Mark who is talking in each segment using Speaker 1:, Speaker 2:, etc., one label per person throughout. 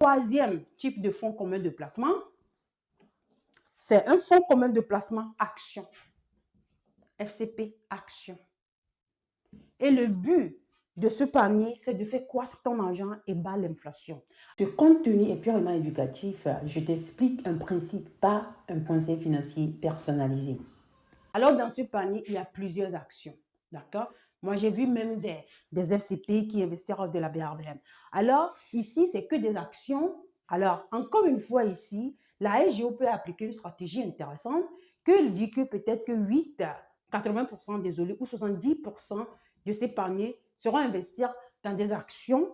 Speaker 1: Troisième type de fonds commun de placement, c'est un fonds commun de placement action, FCP action. Et le but de ce panier, c'est de faire croître ton argent et battre l'inflation.
Speaker 2: Ce contenu est purement éducatif. Je t'explique un principe, pas un conseil financier personnalisé.
Speaker 1: Alors, dans ce panier, il y a plusieurs actions. D'accord? Moi, j'ai vu même des FCP qui investissent de la BRBM. Alors, ici, c'est que des actions. Alors, encore une fois, ici, la SGO peut appliquer une stratégie intéressante qu'il dit que peut-être que 80%, désolé, ou 70% de ces paniers seront investis dans des actions,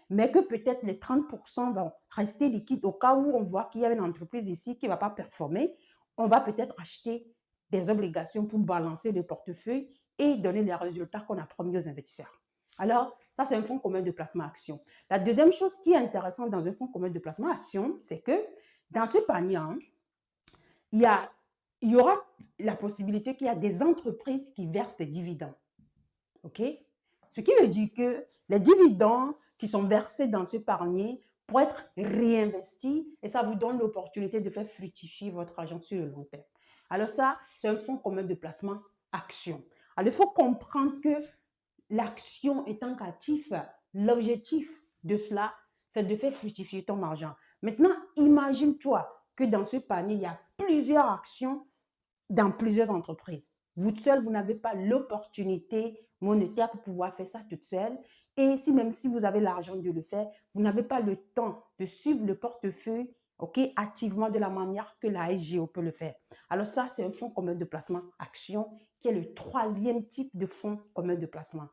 Speaker 1: mais que peut-être les 30% vont rester liquides au cas où on voit qu'il y a une entreprise ici qui ne va pas performer. On va peut-être acheter des obligations pour balancer le portefeuille et donner les résultats qu'on a promis aux investisseurs. Alors, ça, c'est un fonds commun de placement action. La deuxième chose qui est intéressante dans un fonds commun de placement action, c'est que dans ce panier, il y aura la possibilité qu'il y a des entreprises qui versent des dividendes. OK? Ce qui veut dire que les dividendes qui sont versés dans ce panier pourraient être réinvestis et ça vous donne l'opportunité de faire fructifier votre argent sur le long terme. Alors ça, c'est un fonds commun de placement action. Alors il faut comprendre que l'action étant qu'actif, l'objectif de cela, c'est de faire fructifier ton argent. Maintenant, imagine-toi que dans ce panier, il y a plusieurs actions dans plusieurs entreprises. Vous seul, vous n'avez pas l'opportunité monétaire pour pouvoir faire ça toute seule. Et si même si vous avez l'argent de le faire, vous n'avez pas le temps de suivre le portefeuille activement de la manière que la SGO peut le faire. Alors ça, c'est un fonds commun de placement action qui est le troisième type de fonds commun de placement.